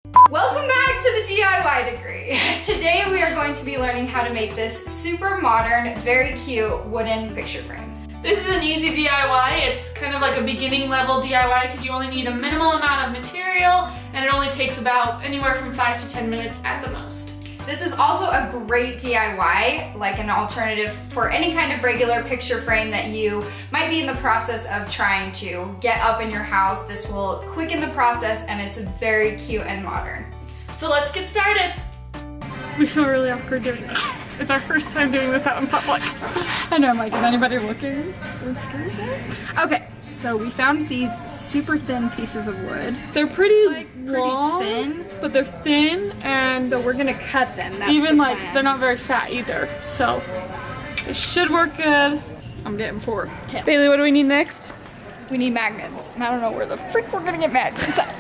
Welcome back to the DIY degree. Today we are going to be learning how to make this super modern, very cute wooden picture frame. This is an easy DIY. It's kind of like a beginning level DIY because you only need a minimal amount of material and it only takes about anywhere from 5 to 10 minutes at the most. This is also a great DIY, like an alternative for any kind of regular picture frame that you might be in the process of trying to get up in your house. This will quicken the process and it's very cute and modern. So let's get started. We feel really awkward doing this. It's our first time doing this out in public. I know, I'm like, is anybody looking? Excuse me? Okay, so we found these super thin pieces of wood. They're pretty long, thin, but they're thin, and so we're gonna cut them. That's even the like plan. they're not very fat either, so it should work good. I'm getting 4. Okay. Bailey, what do we need next? We need magnets, and I don't know where the frick we're gonna get magnets at.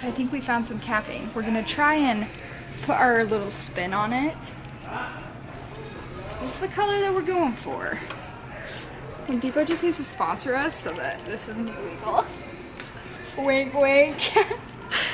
I think we found some capping. We're gonna try and put our little spin on it. This is the color that we're going for. Home Depot just needs to sponsor us so that this isn't illegal. Wink, wink.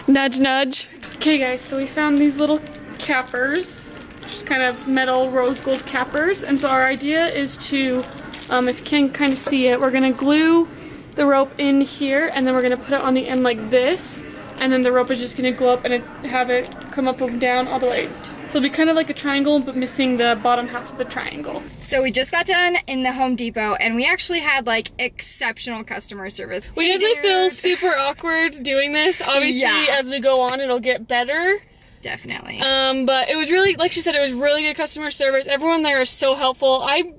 Nudge, nudge. Okay guys, so we found these little cappers, just kind of metal rose gold cappers. And so our idea is to, if you can kind of see it, we're gonna glue the rope in here and then we're gonna put it on the end like this. And then the rope is just gonna go up and have it come up and down all the way. So it'll be kind of like a triangle, but missing the bottom half of the triangle. So we just got done in the Home Depot and we actually had like exceptional customer service. We definitely feel super awkward doing this. Obviously, as we go on, it'll get better. Definitely. But it was really, like she said, it was really good customer service. Everyone there is so helpful. I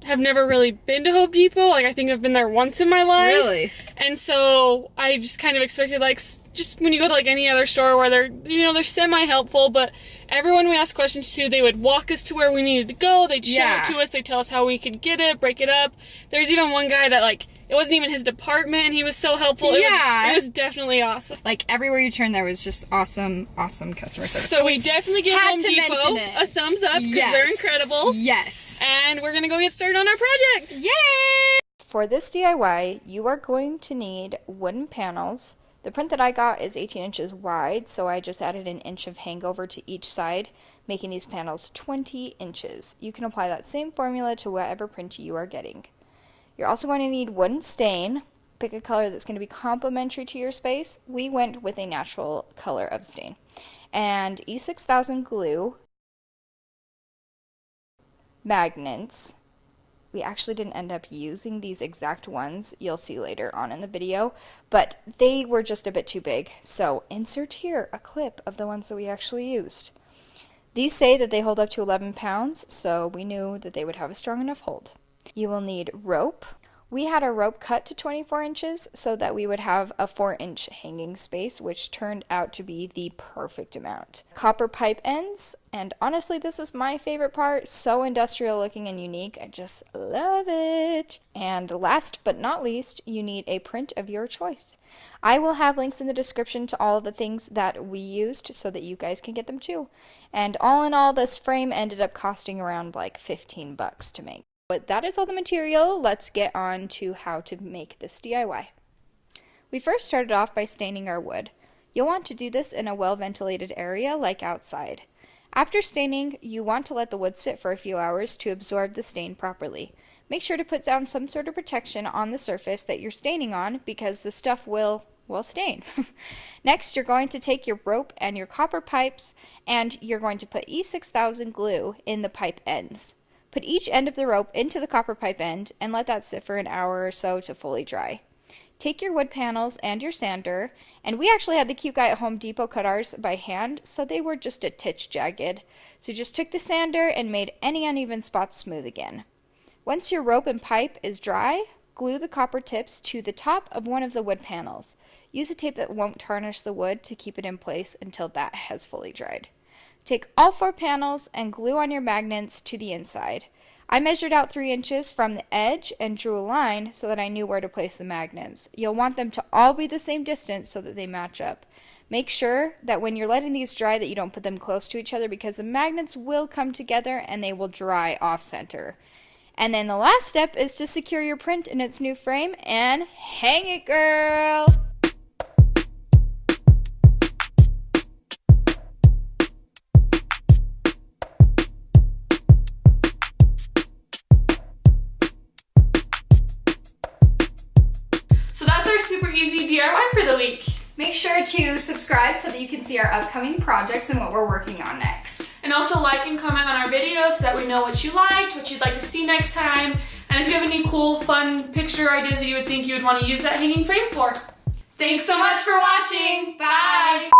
have never really been to Home Depot. Like, I think I've been there once in my life. Really? And so I just kind of expected, like, just when you go to like any other store where they're, you know, they're semi-helpful, but everyone we asked questions to, they would walk us to where we needed to go. They'd show it to us. They'd tell us how we could get it, break it up. There's even one guy that, like, it wasn't even his department and he was so helpful. It was definitely awesome. Like, everywhere you turn there was just awesome customer service. So we definitely give Home Depot a thumbs up because they're incredible. Yes. And we're gonna go get started on our project. Yay! For this DIY, you are going to need wooden panels. The print that I got is 18 inches wide, so I just added an inch of hangover to each side, making these panels 20 inches. You can apply that same formula to whatever print you are getting. You're also going to need wooden stain. Pick a color that's going to be complementary to your space. We went with a natural color of stain. And E6000 glue, magnets. We actually didn't end up using these exact ones, you'll see later on in the video, but they were just a bit too big. So insert here a clip of the ones that we actually used. These say that they hold up to 11 pounds, so we knew that they would have a strong enough hold. You will need rope. We had our rope cut to 24 inches so that we would have a 4-inch hanging space, which turned out to be the perfect amount. Copper pipe ends, and honestly this is my favorite part, so industrial looking and unique, I just love it. And last but not least, you need a print of your choice. I will have links in the description to all of the things that we used so that you guys can get them too. And all in all, this frame ended up costing around like 15 bucks to make. But that is all the material. Let's get on to how to make this DIY. We first started off by staining our wood. You'll want to do this in a well-ventilated area like outside. After staining, you want to let the wood sit for a few hours to absorb the stain properly. Make sure to put down some sort of protection on the surface that you're staining on because the stuff will stain. Next, you're going to take your rope and your copper pipes and you're going to put E6000 glue in the pipe ends. Put each end of the rope into the copper pipe end and let that sit for an hour or so to fully dry. Take your wood panels and your sander, and we actually had the cute guy at Home Depot cut ours by hand, so they were just a titch jagged. So just took the sander and made any uneven spots smooth again. Once your rope and pipe is dry, glue the copper tips to the top of one of the wood panels. Use a tape that won't tarnish the wood to keep it in place until that has fully dried. Take all 4 panels and glue on your magnets to the inside. I measured out 3 inches from the edge and drew a line so that I knew where to place the magnets. You'll want them to all be the same distance so that they match up. Make sure that when you're letting these dry that you don't put them close to each other because the magnets will come together and they will dry off center. And then the last step is to secure your print in its new frame and hang it, girl! for the week. Make sure to subscribe so that you can see our upcoming projects and what we're working on next. And also like and comment on our videos so that we know what you liked, what you'd like to see next time, and if you have any cool, fun picture ideas that you would think you would want to use that hanging frame for. Thanks so much for watching. Bye.